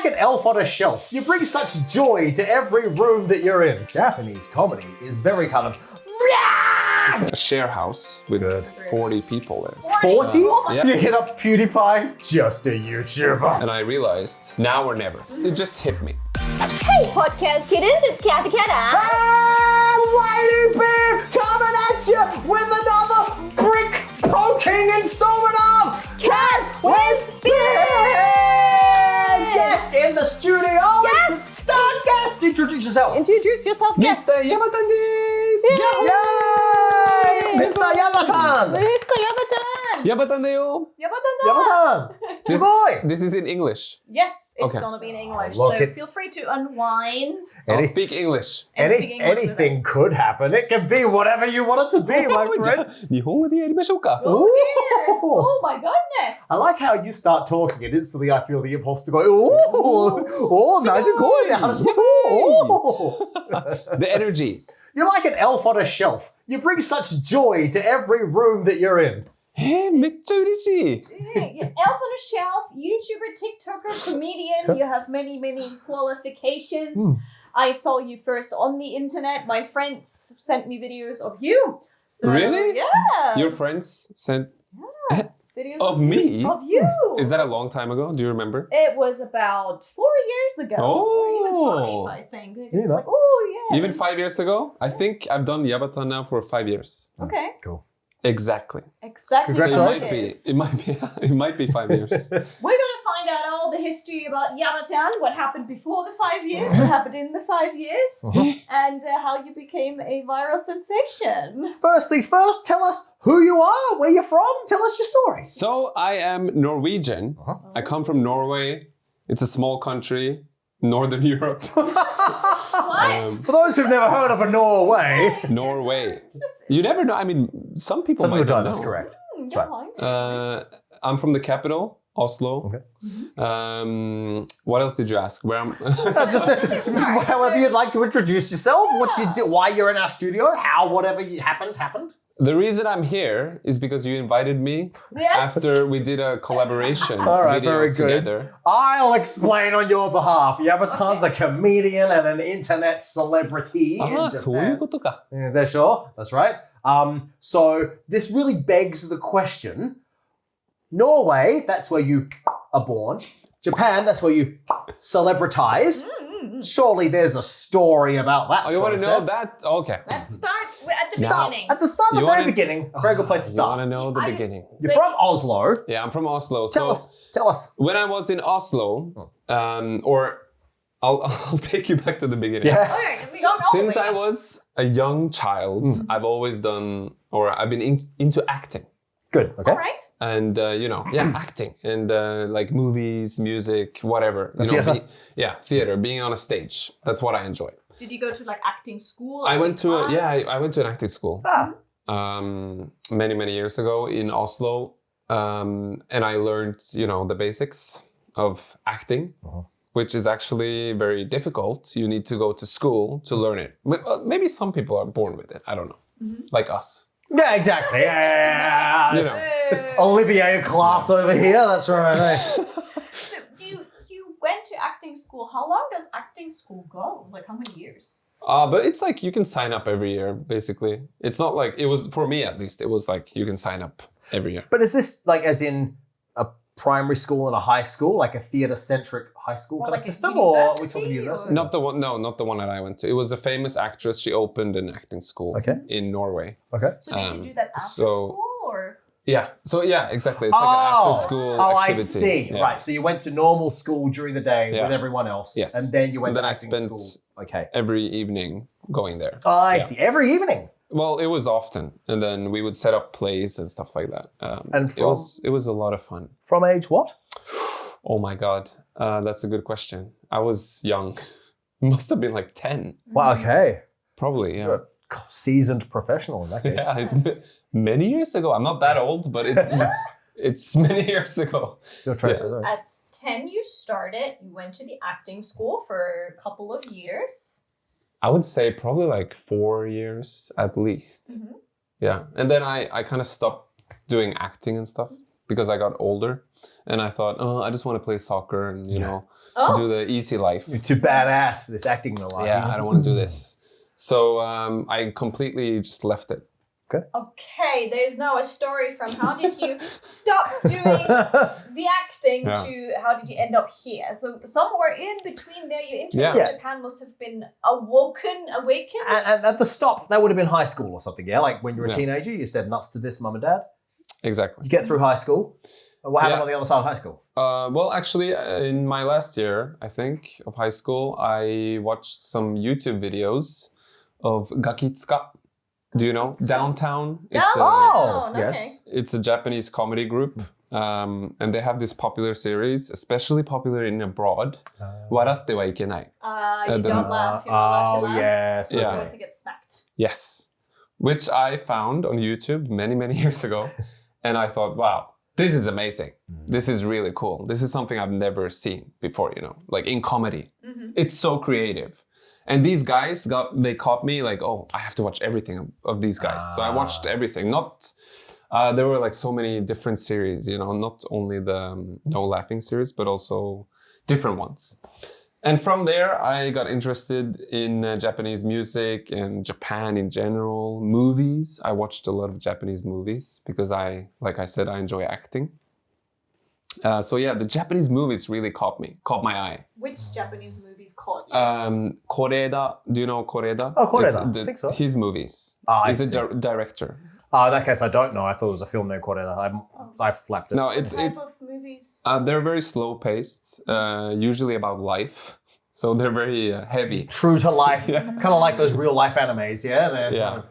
like an elf on a shelf. You bring such joy to every room that you're in. Japanese comedy is very kind of... A share house with 40 people in. 40? Yeah. You hit up PewDiePie, just a YouTuber. And I realized, now or never. It just hit me. Hey, podcast kittens, it's Cathy Cat. And Ladybeard coming at you with another brick poking installment of Cat with Beard! Guest in the studio! Guest! Star guest! Introduce yourself! Introduce yourself, guest. Mr. Yabatan desu! Yay! Mr. Yabatan! Mr. Yabatan. Yabatan deyo! Yabatan! Sugoi! This is in English. Yes, it's Okay. gonna be in English, Look, so it's- feel free to unwind. I'll speak English. and speak English with Anything us. could happen. It can be whatever you want it to be, my friend. 日本語でやりましょうか。 Oh dear! Ooh. Oh my goodness! I like how you start talking and instantly I feel the impulse to go, oh, nice and good. The energy. You're like an elf on a shelf. You bring such joy to every room that you're in. めっちゃ嬉しい。 Yeah, elf on a shelf, YouTuber, TikToker, comedian. You have many, many qualifications. I saw you first on the internet. My friends sent me videos of you. So, Really? Yeah. Your friends sent videos of me? Of you. Is that a long time ago? Do you remember? It was about 4 years ago. Oh. Or even 5, I think. It's You know. like, oh, yeah. Even 5 years ago? I think I've done Yabatan now for 5 years. Okay. Cool. Exactly. Exactly. So Congratulations. it might be 5 years. We're going to find out all the history about Yabatan, what happened before the 5 years, what happened in the 5 years, and how you became a viral sensation. First things first, tell us who you are, where you're from, tell us your story. So I am Norwegian. I come from Norway. It's a small country, Northern Europe. What? For those who've never heard of a Norway, Norway. You never know. I mean, some people might not know. that's correct. That's right. I'm from the capital, Oslo. Okay. What else did you ask? Where I'm? Just however you'd like to introduce yourself, what you do, why you're in our studio, how whatever happened. The reason I'm here is because you invited me Yes. after we did a collaboration All right, video very good. together. I'll explain on your behalf. Yabatan's a comedian and an internet celebrity in ああ、そういう Japan. ことか。 Is that sure? That's right. So this really begs the question. Norway, that's where you are born. Japan, that's where you celebritize. Surely there's a story about that. Oh, you want to know process. that? Okay. Let's start at the Now- beginning. At the start, the You very wanna- beginning, a very good place to You want to start. know the beginning? You're from Oslo. Yeah, I'm from Oslo. Tell so us. when I was in Oslo, or I'll take you back to the beginning. Yes. Okay, we don't know. Since I was a young child, I've always done, or I've been into acting. Good. Okay. All right. And acting and like movies, music, whatever. Theater? Theater, being on a stage. That's what I enjoy. Did you go to like acting school? I went to class? I went to an acting school many years ago in Oslo, and I learned the basics of acting, which is actually very difficult. You need to go to school to learn it. Maybe some people are born with it. I don't know, like us. Yeah, exactly. Yeah. You know. There's Olivier class over here. That's right. So you went to acting school. How long does acting school go? Like how many years? But it's like you can sign up every year, basically. It's not like, it was, for me at least, it was like you can sign up every year. But is this like as in a primary school and a high school, like a theater-centric high school Or kind like of a system, or are we talking university, university? or- Not the one that I went to. It was a famous actress. She opened an acting school in Norway. Okay. So did you do that after so- school or? Yeah. So yeah, exactly. It's like an after school activity. I see. Yeah. Right. So you went to normal school during the day Yeah. with everyone else. Yes. And then you went Then to I acting spent- school. Okay. Every evening going there. I Yeah. see. Every evening. Well, it was often, and then we would set up plays and stuff like that. And it was a lot of fun. From age what? Oh my god, that's a good question. I was young. Must have been like 10, Well, okay. probably. Yeah. You're a seasoned professional in that case. Yeah, it's many years ago. I'm not that old, but it's many years ago. You're Tracy, sorry. At 10 you started, you went to the acting school for a couple of years. I would say probably like 4 years at least. Yeah, and then I kind of stopped doing acting and stuff because I got older, and I thought, oh, I just want to play soccer and you know do the easy life. You're too badass for this acting life. Yeah, I don't want to do this. So I completely just left it. Okay, there's now a story from how did you stop doing the acting to how did you end up here? So somewhere in between there, your interest in Japan must have been awakened. And at the stop, that would have been high school or something, yeah? Like when you were a teenager, you said nuts to this, mum and dad. Exactly. You get through high school. What happened on the other side of high school? Well, actually, in my last year, I think, of high school, I watched some YouTube videos of Gakitsuka. Do you know? Downtown. Yes. It's a Japanese comedy group. And they have this popular series, especially popular in abroad. Waratte wa ikenai. You don't laugh. You're not allowed to laugh. Yes. You also get smacked. Yes. Which I found on YouTube many, many years ago. And I thought, wow, this is amazing. This is really cool. This is something I've never seen before, you know, like in comedy. It's so creative. And these guys they caught me like, oh, I have to watch everything of these guys. So I watched everything. There were like so many different series, you know, not only the No Laughing series, but also different ones. And from there, I got interested in Japanese music and Japan in general, movies. I watched a lot of Japanese movies because like I said, I enjoy acting. So yeah, the Japanese movies really caught my eye. Which Japanese movies caught you? Koreda, do you know Koreda? Oh, Koreda, I think so. His movies. He's a director. In that case, I don't know. I thought it was a film named Koreda. I flapped it. No, what type of movies? They're very slow paced, usually about life. So they're very heavy. True to life, kind of like those real life animes, yeah?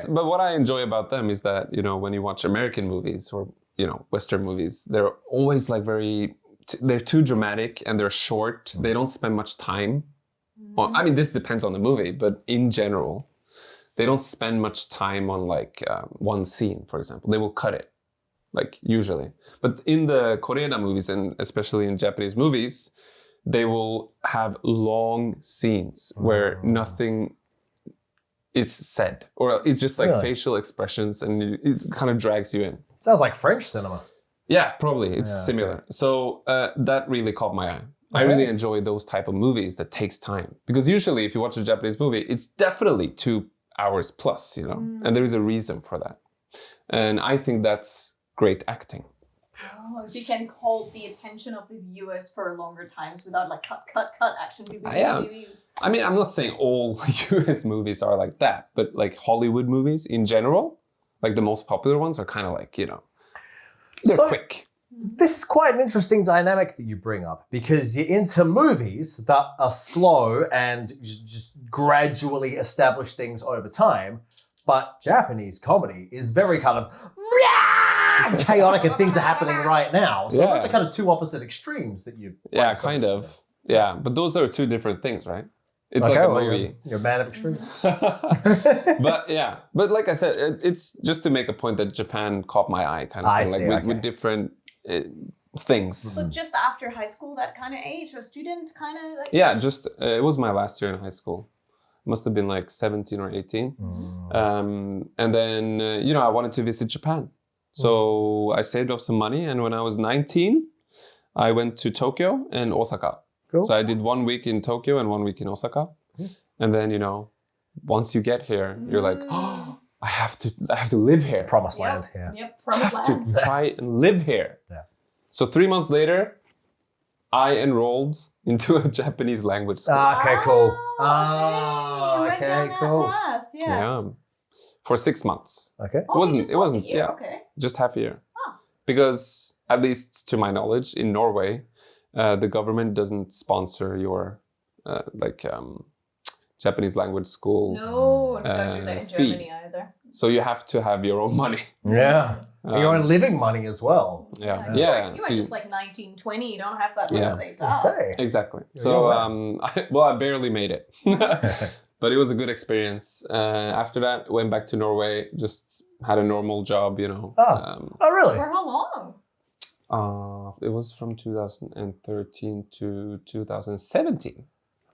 But what I enjoy about them is that, you know, when you watch American movies or, you know, Western movies, they're always like they're too dramatic and they're short. They don't spend much time. Well, I mean, this depends on the movie, but in general, they don't spend much time on like one scene, for example. They will cut it, like usually. But in the Korean movies, and especially in Japanese movies, they will have long scenes where nothing is said, or it's just like facial expressions, and it kind of drags you in. Sounds like French cinema. Yeah, probably. It's similar. Okay. So that really caught my eye. I really enjoy those type of movies that takes time. Because usually if you watch a Japanese movie, it's definitely 2 hours plus, you know? And there is a reason for that. And I think that's great acting. Oh, so you can hold the attention of the viewers for longer times without like cut action. I mean, I'm not saying all US movies are like that, but like Hollywood movies in general, like the most popular ones are kind of like, you know, they're quick. This is quite an interesting dynamic that you bring up because you're into movies that are slow and just gradually establish things over time. But Japanese comedy is very kind of chaotic and things are happening right now. So those are kind of two opposite extremes that you... Yeah, kind of. Yeah, but those are two different things, right? It's like a movie. You're a man of extremes. But like I said, it's just to make a point that Japan caught my eye kind of thing, like with different things. So just after high school, that kind of age, or student kind of like... Yeah, just, it was my last year in high school. Must have been like 17 or 18. And then, you know, I wanted to visit Japan. So I saved up some money, and when I was 19, I went to Tokyo and Osaka. Cool. So I did 1 week in Tokyo and 1 week in Osaka. And then, you know, once you get here, you're like, oh, I have to live here. The promised land. Promised land. I have to try and live here. So 3 months later, I enrolled into a Japanese language school. Okay, cool. Okay, cool. Yeah. For 6 months. Okay. It wasn't just half a year. Because at least to my knowledge, in Norway, the government doesn't sponsor your Japanese language school. No, don't do that in Germany either. So you have to have your own money. Yeah. Your own living money as well. Yeah. You are just like 19, 20. You don't have that much saved up. Exactly. So, I barely made it. But it was a good experience. After that, went back to Norway, just had a normal job, you know. Oh, really? For how long? It was from 2013 to 2017.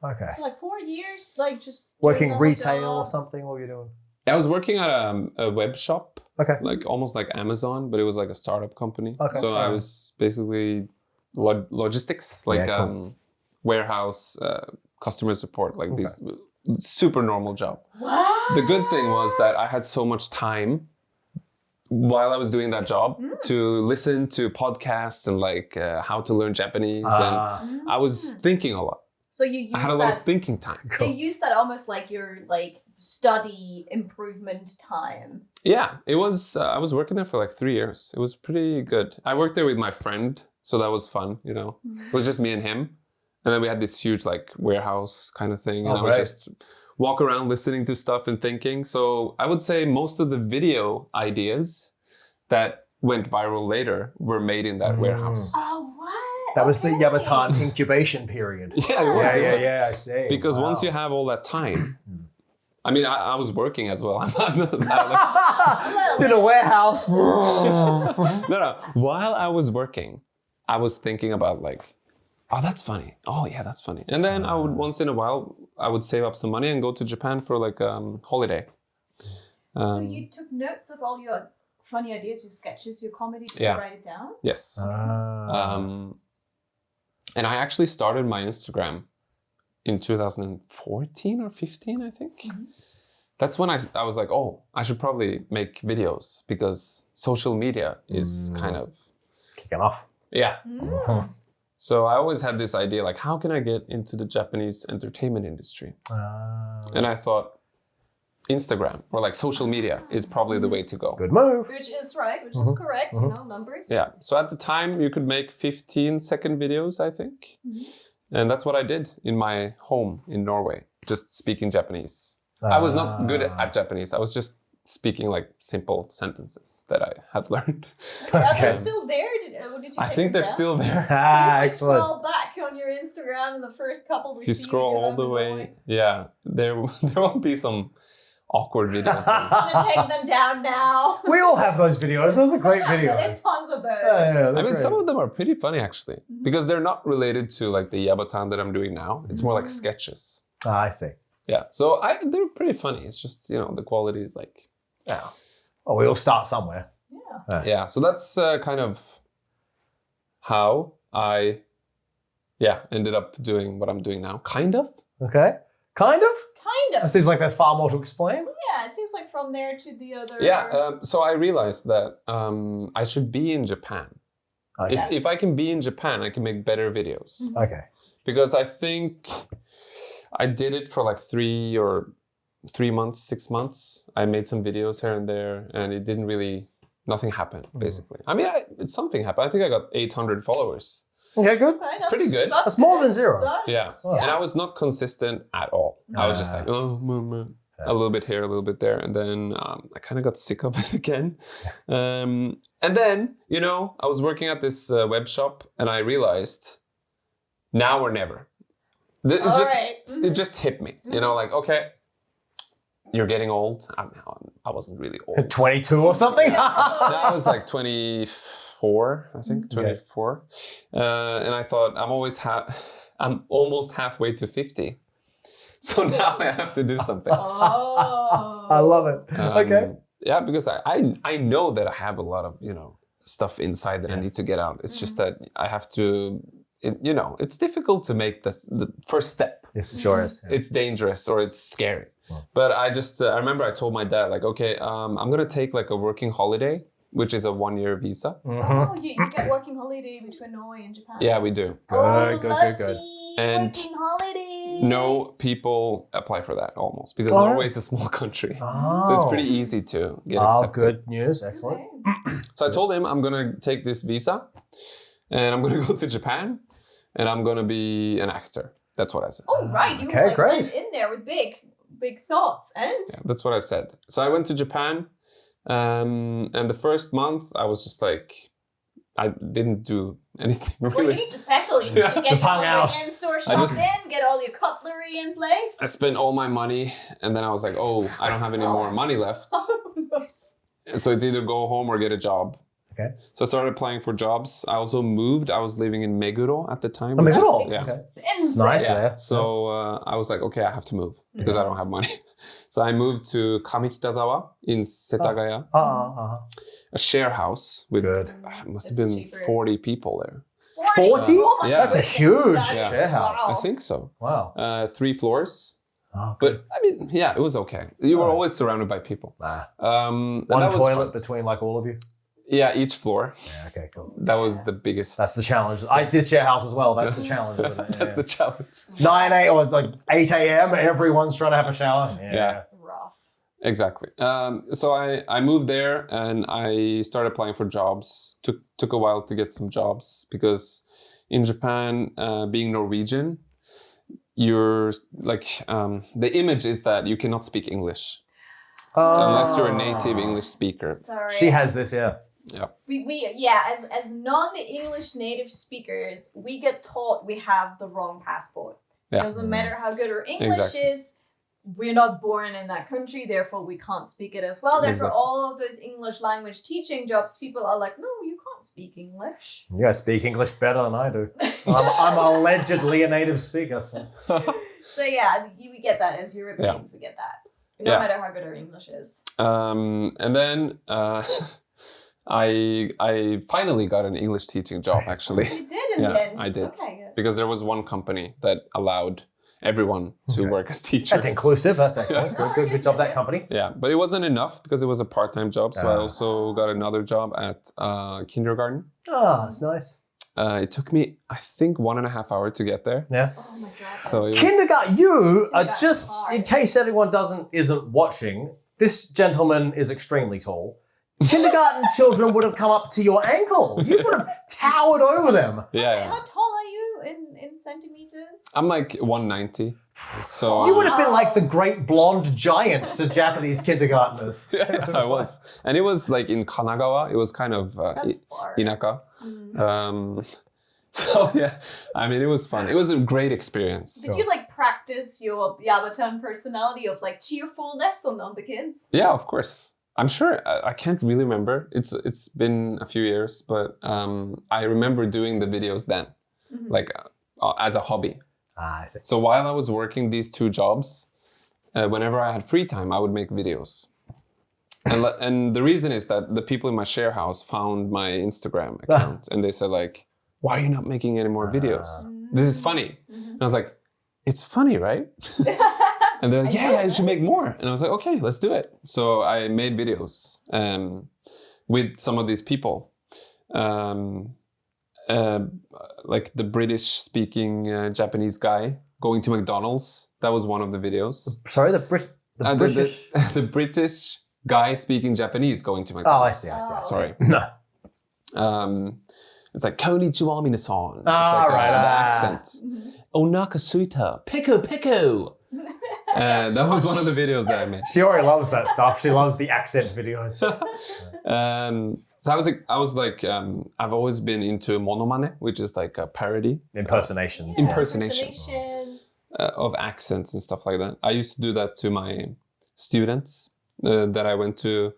Okay. So like 4 years, like just working retail or something. What were you doing? I was working at a web shop, Okay. like almost like Amazon, but it was like a startup company. Okay. So I was basically logistics, like Yeah, cool. warehouse, customer support, like this super normal job. What? The good thing was that I had so much time while I was doing that job to listen to podcasts and like how to learn Japanese, and I was thinking a lot. So you use I had a lot of thinking time. You use that almost like your like study improvement time. Yeah, it was. I was working there for like 3 years. It was pretty good. I worked there with my friend, so that was fun. You know, it was just me and him, and then we had this huge like warehouse kind of thing, and I was just walk around listening to stuff and thinking. So I would say most of the video ideas that went viral later were made in that warehouse. Oh, what? That was the Yabatan incubation period. Yeah, it was. Yeah, I see. Because once you have all that time, I mean, I was working as well. I'm not It's in a warehouse. no. While I was working, I was thinking about like, oh, that's funny. Oh, yeah, that's funny. And then I would once in a while, I would save up some money and go to Japan for like holiday. So you took notes of all your funny ideas, your sketches, your comedy. Did you write it down? Yes. And I actually started my Instagram in 2014 or 15, I think. That's when I was like, oh, I should probably make videos because social media is kind of kicking off. Yeah. So I always had this idea, like, how can I get into the Japanese entertainment industry? And I thought Instagram or like social media is probably the way to go. Good move. Which is right, which is correct, you know, numbers. Yeah. So at the time you could make 15-second videos, I think. And that's what I did in my home in Norway, just speaking Japanese. I was not good at Japanese. I was just speaking like simple sentences that I had learned. Are they still there? Did you I take think them they're down? still there. Excellent. Scroll back on your Instagram in the first couple we If you see scroll all the way, yeah, there won't be some awkward videos. I'm gonna take them down now. We all have those videos. Those are great videos. There's tons of those. I mean, some of them are pretty funny actually, because they're not related to like the Yabatan that I'm doing now. It's more like sketches. I see. Yeah, so they're pretty funny. It's just, you know, the quality is like, Oh, we all start somewhere. yeah. So that's kind of how I, ended up doing what I'm doing now. Kind of. Okay. Kind of? Kind It of. seems like there's far more to explain. Yeah, it seems like from there to the other. Yeah. So I realized that I should be in Japan. Okay. If I can be in Japan, I can make better videos. Okay. Because I think I did it for like 3 months, 6 months. I made some videos here and there, and it didn't really, nothing happened, basically. I mean, something happened. I think I got 800 followers. Okay, good. Okay, It's pretty good. That's more than zero. Yeah. And I was not consistent at all. I was just like, a little bit here, a little bit there. And then I kind of got sick of it again. And then, you know, I was working at this web shop, and I realized now or never. It just hit me, you know, like, okay, you're getting old. I wasn't really old. 22 or something? I was like 24, I think, 24. And I thought, I'm almost halfway to 50. So now I have to do something. I love it. Okay. Yeah, because I know that I have a lot of, you know, stuff inside that I need to get out. It's just that I have to... you know, it's difficult to make the first step. Yes, it sure is. Yeah. It's dangerous or it's scary. But I just, I remember I told my dad, like, okay, I'm going to take like a working holiday, which is a 1-year visa. Oh, you get working holiday between Norway and Japan. Yeah, we do. Good. And working holiday. no people apply for that almost because Norway is a small country. So it's pretty easy to get accepted. Good news. Excellent. Okay. So I told him I'm going to take this visa and I'm going to go to Japan and I'm going to be an actor. That's what I said. Oh, right. You Okay, like, great. went in there with big thoughts. And Yeah, that's what I said. So I went to Japan, and the first month I was just like, I didn't do anything really. well, you need to settle. You need to get Just hung out. in store shopping, get all your cutlery in place. I spent all my money, and then I was like, oh, I don't have any more money left. So it's either go home or get a job. Okay. So I started applying for jobs. I also moved. I was living in Meguro at the time. Oh, which is- Meguro? Yeah. Okay. It's It's nice Yeah. there. So I was like, okay, I have to move because I don't have money. So I moved to Kamikitazawa in Setagaya, a share house with Good. Must have It's been cheaper. 40 people there. 40? Oh my Yeah. That's a goodness, huge that's- share house. I Wow. think so. Wow. 3 floors. Oh, But I mean, yeah, it was okay. You were always surrounded by people. And One that was toilet fun. between like all of you? Yeah, each floor. Yeah, okay, cool. That was the biggest. That's the challenge. I did share house as well. That's the challenge, isn't it? That's the challenge. 9 a.m. or like 8 a.m. Everyone's trying to have a shower. Yeah. Rough. Exactly. So I moved there and I started applying for jobs. Took a while to get some jobs because in Japan, being Norwegian, you're like the image is that you cannot speak English unless you're a native English speaker. Sorry. She has this, yeah. Yeah. We as non-English native speakers, we get taught we have the wrong passport. Yeah. Doesn't matter how good our English Exactly. is, we're not born in that country, therefore we can't speak it as well. Therefore, Exactly. all of those English language teaching jobs, people are like, no, you can't speak English. You guys speak English better than I do. I'm allegedly a native speaker. So. So yeah, we get that as Europeans, we get that. No Yeah. matter how good our English is. And then I finally got an English teaching job actually. You did in the Yeah, end. I did. Okay, good. Because there was one company that allowed everyone to work as teachers. That's inclusive. That's excellent. Good job, that company. Yeah, but it wasn't enough because it was a part-time job. So I also got another job at kindergarten. Oh, that's nice. It took me, I think, 1.5 hours to get there. Yeah. Oh my god. So it was, Kindergarten, you are Kindergarten's just, hard. in case anyone isn't watching, this gentleman is extremely tall. Kindergarten children would have come up to your ankle. You would have towered over them. yeah. How tall are you in centimeters? I'm like 190. So You would have been like the great blonde giant to Japanese kindergartners. yeah, I was. And it was like in Kanagawa. It was kind of That's far. inaka. So yeah, I mean, it was fun. It was a great experience. Did you like practice your Yabatan personality of like cheerfulness on the kids? Yeah, of course. I'm sure. I can't really remember. It's been a few years, but I remember doing the videos then, like as a hobby. I see. So while I was working these 2 jobs, whenever I had free time, I would make videos. And the reason is that the people in my share house found my Instagram account and they said like, why are you not making any more videos? This is funny. And I was like, it's funny, right? And they're like, yeah, you should make more. And I was like, okay, let's do it. So I made videos with some of these people. Like the British-speaking Japanese guy going to McDonald's. That was one of the videos. Sorry, the British. The British guy speaking Japanese going to Oh, McDonald's. I see. Sorry. No. It's like konnichiwa minasan. It's Ah, like right. the accent. Onaka suita. Pico. That was one of the videos that I made. She already loves that stuff. She loves the accent videos. So I was like, I've always been into monomane, which is like a parody Impersonations. Impersonations. Of accents and stuff like that. I used to do that to my students that I went to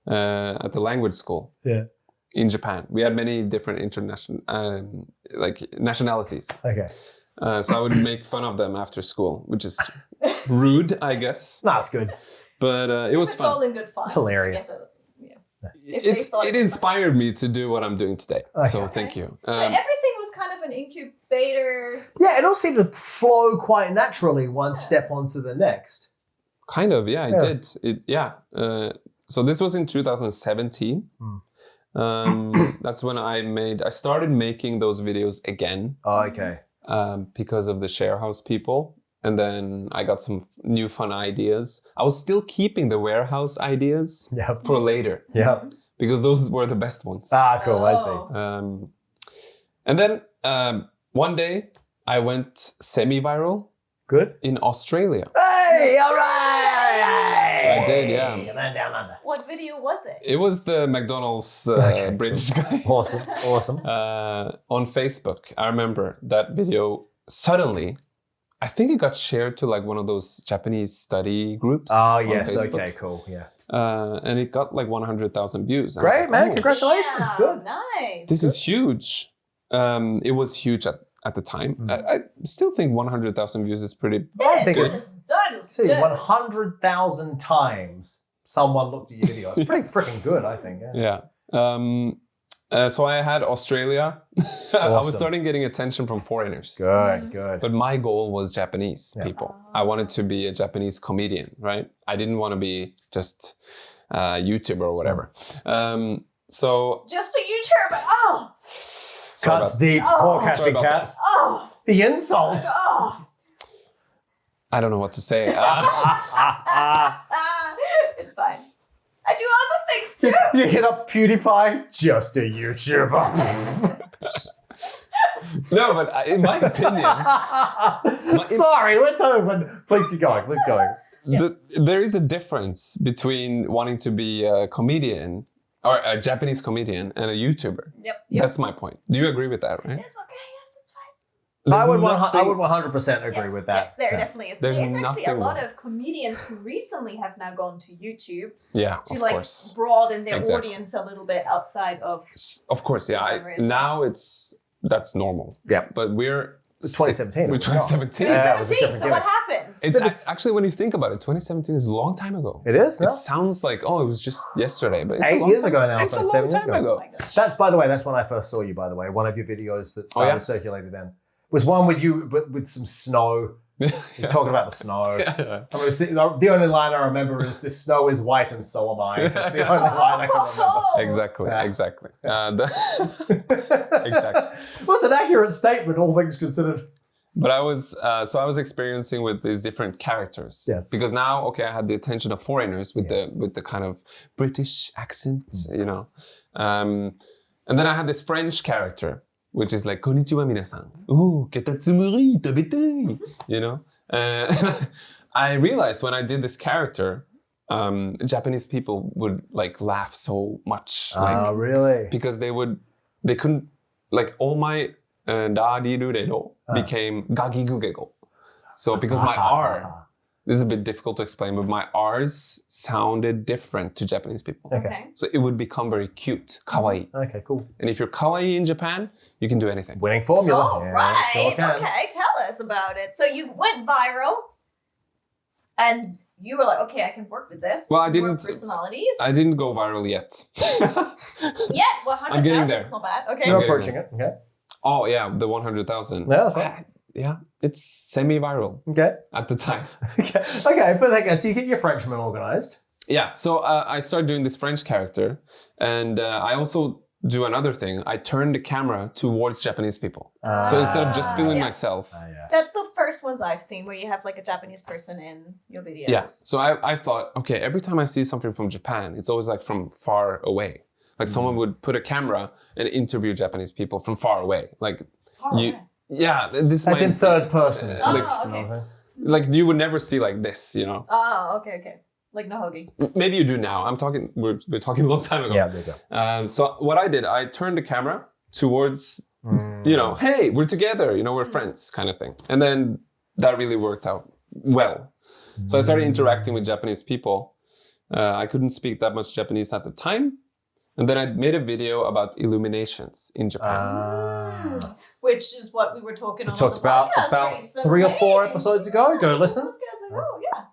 at the language school. Yeah. In Japan, we had many different international, like nationalities. Okay. So I would make fun of them after school, which is rude, I guess. No, it's good. But it was It's all fun. in good fun. It's hilarious. It inspired me to do what I'm doing today. Okay. So thank you. So everything was kind of an incubator. Yeah, it all seemed to flow quite naturally, one step onto the next. Kind of, yeah, Yeah. it did. So this was in 2017. That's when I started making those videos again. Oh, okay. Because of the share house people. And then I got some new fun ideas. I was still keeping the warehouse ideas Yeah. for later Yeah. because those were the best ones. Ah, cool. I see. Oh. And then one day I went semi-viral Good. in Australia. Hey, all right. I did, yeah. Man down under. What video was it? It was the McDonald's Okay, British guy. Awesome. Awesome. On Facebook. I remember that video suddenly, I think it got shared to like one of those Japanese study groups. Oh, on yes. Facebook. Okay, cool. Yeah. and it got like 100,000 views. And I was Great, like, man. oh, Congratulations. Yeah, Good. nice. this is huge. It was huge at the time. I still think 100,000 views is pretty. I think That it's is- that is see good. 100,000 times someone looked at your video. It's pretty freaking good, I think. Yeah. Yeah. So I had Australia. I was Awesome. starting getting attention from foreigners. Good, good. But my goal was Japanese people. I wanted to be a Japanese comedian, right? I didn't want to be just a YouTuber or whatever. So Just a YouTuber. Oh, sorry Cuts about- deep. Oh. Poor Sorry Cathy about Cat. oh, The insult. oh. I don't know what to say. It's fine. I do other things too. You hit up PewDiePie, just a YouTuber. No, but in my opinion, Sorry, we're talking. Please keep going. Please go. there is a difference between wanting to be a comedian or a Japanese comedian and a YouTuber. Yep. That's my point. Do you agree with that, right? It's okay. Yes, it's fine. I would Nothing- 100% agree Yes, with that. Yes, there Yeah. definitely is. There's There's actually a nothing lot wrong. of comedians who recently have now gone to YouTube Yeah, to of like course. broaden their Exactly. audience a little bit outside of. Of course, yeah. For some reason. Now that's normal. Yeah. But we're 2017. We're 2017. Yeah, it was a 2017, different so what gimmick. happens? It's actually, when you think about it, 2017 is a long time ago. It is, no? It sounds like, oh, it was just yesterday, but it's a 8 long years time. ago now. It's so a long 7 years time Oh ago. my gosh. That's, by the way, that's when I first saw you, by the way. One of your videos that started yeah? circulating then was one with you with some snow. You're talking about the snow. Yeah. I mean, it's the only line I remember is "The snow is white and so am I." That's the only line I can remember. Oh, Exactly, Yeah. exactly. Exactly. Well, it's an accurate statement, all things considered. But I was experiencing with these different characters. Yes. Because now, okay, I had the attention of foreigners with Yes. the kind of British accent, you know. And then I had this French character, which is like "Konnichiwa minasan." Oh, ketatsumuri tabetai. You know. I realized when I did this character, Japanese people would like laugh so much, like Really? because they couldn't, like, all my darirurero became gagigugego. So because my R, this is a bit difficult to explain, but my R's sounded different to Japanese people. Okay. So it would become very cute, kawaii. Okay, cool. And if you're kawaii in Japan, you can do anything. Winning formula. All Yeah, right. sure can. Okay, tell us about it. So you went viral, and you were like, "Okay, I can work with this." Well, I More didn't- personalities. I didn't go viral yet. Yeah, well, 100,000 I'm getting there. is not bad. Okay. You're Okay. approaching it. Okay. Oh yeah, the 100,000. Yeah, that's right. Yeah, it's semi-viral Okay. at the time. Okay. Okay, but I guess you get your Frenchman organized. Yeah, so I started doing this French character, and I also do another thing. I turn the camera towards Japanese people. So instead of just filming yeah. myself, Yeah. That's the first ones I've seen where you have like a Japanese person in your videos. yes. So I thought, okay, every time I see something from Japan, it's always like from far away. Like someone would put a camera and interview Japanese people from far away. Like Oh, you, okay. yeah, this That's might- in third person. Oh, like, okay. like you would never see like this, you know. Oh, okay. Like Nahogi. Maybe you do now. We're talking a long time ago. Yeah, there you go. So what I did, I turned the camera towards, you know, hey, we're together, you know, we're friends, kind of thing. And then that really worked out well. So I started interacting with Japanese people. I couldn't speak that much Japanese at the time. And then I made a video about illuminations in Japan. Which is what we were talking We on talked the podcast about recently. 3 or 4 episodes ago. Go listen. I was gonna say, oh, yeah.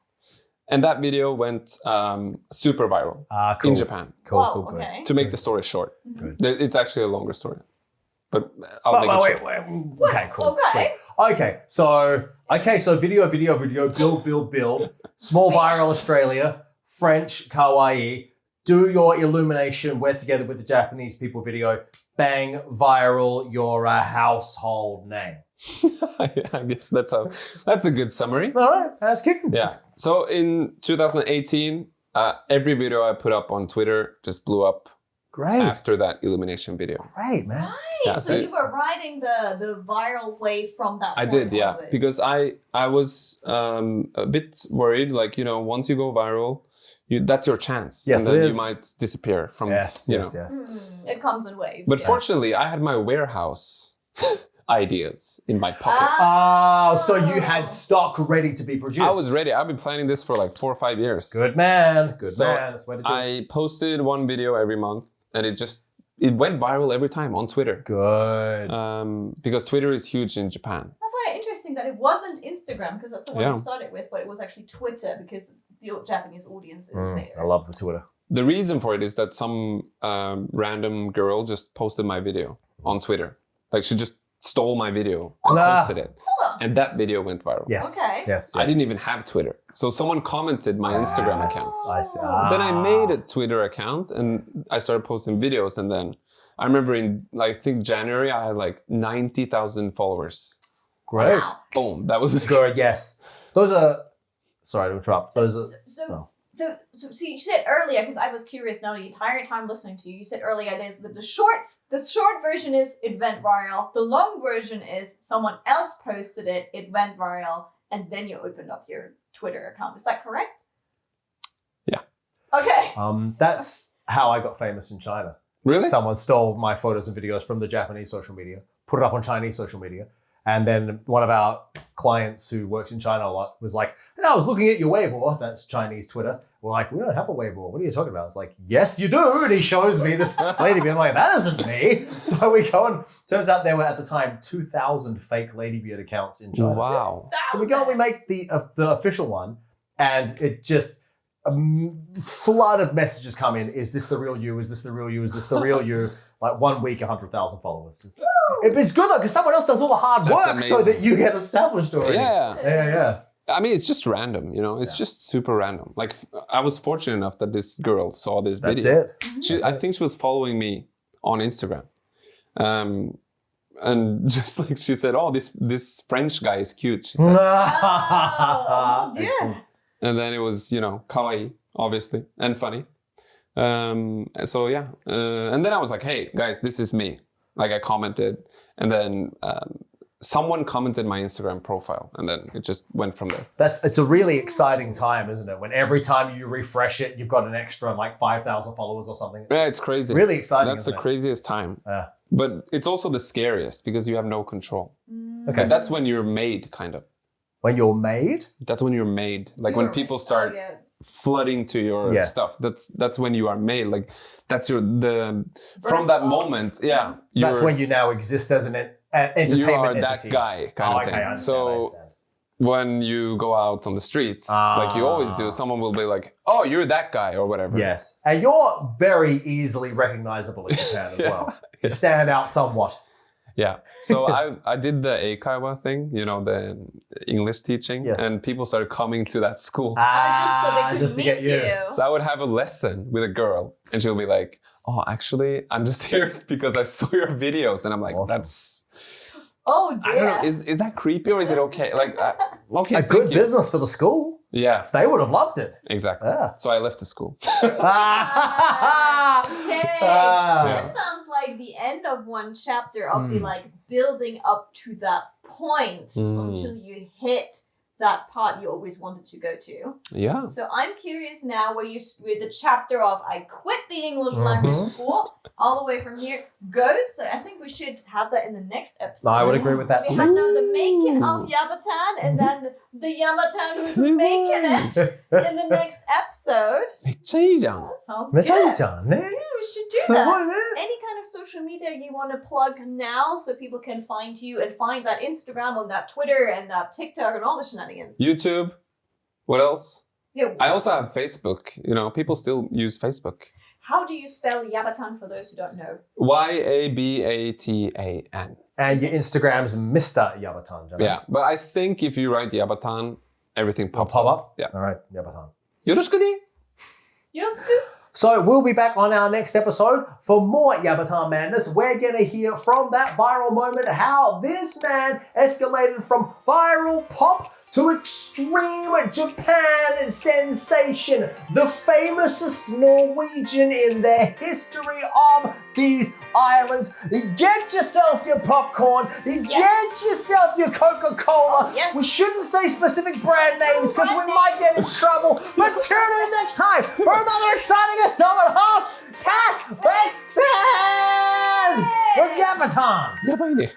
And that video went super viral Cool. in Japan. Cool, Wow, cool, good. okay. To make the story short. Good. It's actually a longer story. But I'll make it short. wait. Okay, cool. Okay. Sweet. Okay, so video, build. Small viral Australia, French kawaii. Do your illumination. We're together with the Japanese people video. Bang, viral. You're a household name. I guess that's a good summary. All right, that's kicking. Yeah. So in 2018, every video I put up on Twitter just blew up Great. after that illumination video. Great, man. Right. Yeah, so so- you were riding the viral wave from that I point did, yeah, onwards. because I was a bit worried. Like, you know, once you go viral, that's your chance. Yes, and then it you is. might disappear from, Yes, you yes, know. yes. It comes in waves. But yeah. fortunately, I had my warehouse ideas in my pocket. Oh, so you had stock ready to be produced. I was ready. I've been planning this for like 4 or 5 years. Good man. Good So man. That's the way to do it. I posted one video every month, and it went viral every time on Twitter. Good. Because Twitter is huge in Japan. I find it interesting that it wasn't Instagram, because that's the one Yeah. you started with, but it was actually Twitter, because the Japanese audience is there. I love the Twitter. The reason for it is that some random girl just posted my video on Twitter. Like she just stole my video and posted it. Hold on. And that video went viral. Yes. Okay. Yes. I didn't even have Twitter. So someone commented my Instagram account. I see. Then I made a Twitter account and I started posting videos. And then I remember in, like, I think January, I had like 90,000 followers. Great. Wow. Boom. That was Good. Yes. Those are. Sorry to interrupt. Those are. So you said earlier, because I was curious now the entire time listening to you, you said earlier there's the short version is it went viral, the long version is someone else posted it, it went viral, and then you opened up your Twitter account. Is that correct? Yeah. Okay. That's how I got famous in China. Really? Someone stole my photos and videos from the Japanese social media, put it up on Chinese social media. And then one of our clients who works in China a lot was like, hey, I was looking at your Weibo, that's Chinese Twitter. We're like, we don't have a Weibo. What are you talking about? It's like, yes, you do. And he shows me this lady being like, that isn't me. So we go and turns out there were at the time 2,000 fake Ladybeard accounts in China. Wow. So we go and we make the official one, and it just a flood of messages come in. Is this the real you? Is this the real you? Is this the real you? Like 1 week, 100,000 followers. It's good though, because someone else does all the hard That's work so amazing. that you get established already. Yeah. Yeah. I mean, it's just random, you know? It's just super random. Like, I was fortunate enough that this girl saw this That's video. it. I think she was following me on Instagram. And just like she said, oh, this French guy is cute, she said. Oh, dear. Excellent. And then it was, you know, kawaii, obviously, and funny. So yeah. And then I was like, hey, guys, this is me. Like I commented, and then someone commented my Instagram profile, and then it just went from there. It's a really exciting time, isn't it? When every time you refresh it, you've got an extra like 5,000 followers or something. Yeah, it's crazy. Really exciting. That's the isn't it? craziest time. Yeah. But it's also the scariest because you have no control. Okay. And that's when you're made, kind of. When you're made? That's when you're made. Like when people start flooding to your stuff. That's when you are made. Like that's from that moment. Yeah. That's when you now exist as an entertainment you are entity. that guy kind of thing. I understand, so I understand. when you go out on the streets, like you always do, someone will be like, oh, you're that guy or whatever. Yes. And you're very easily recognizable in Japan as well. You stand out somewhat. Yeah. So I did the Eikaiwa thing, you know, the English teaching, Yes. and people started coming to that school. Just so they could just to meet get you. So I would have a lesson with a girl, and she'll be like, oh, actually, I'm just here because I saw your videos. And I'm like, Awesome. Oh dear. I don't know, is that creepy or is it okay? Like, okay, A thank good you. business for the school. Yeah, They would have loved it. exactly. Yeah. So I left the school. Okay. Ah. This sounds like the end of one chapter of the like building up to that point until you hit that part you always wanted to go to. Yeah. So I'm curious now where the chapter of I quit the English language school all the way from here goes. So I think we should have that in the next episode. I would agree with that We too. have now the making of Yabatan and then the Yabatan who's making it in the next episode. めっちゃいいじゃん。 That sounds めちゃいい good. じゃんね。 Yeah, we should do すごい that. ね。 Any kind of social media you want to plug now so people can find you and find that Instagram and that Twitter and that TikTok and all the shenanigans. YouTube. What else? Yeah. I also have Facebook. You know, people still use Facebook. How do you spell Yabatan for those who don't know? Yabatan. And your Instagram's Mr. Yabatan. John. Yeah, but I think if you write Yabatan, everything pops Pop up? Yeah. All right, Yabatan. よろしくね. So we'll be back on our next episode for more Yabatan madness. We're going to hear from that viral moment how this man escalated from viral pop to extreme Japan sensation. The famousest Norwegian in the history of these islands. Get yourself your popcorn. Get yourself your Coca-Cola. Oh, yes. We shouldn't say specific brand names because we might get in trouble. But tune in next time for another exciting installment of Cat Cat with Yabatan. やばいね。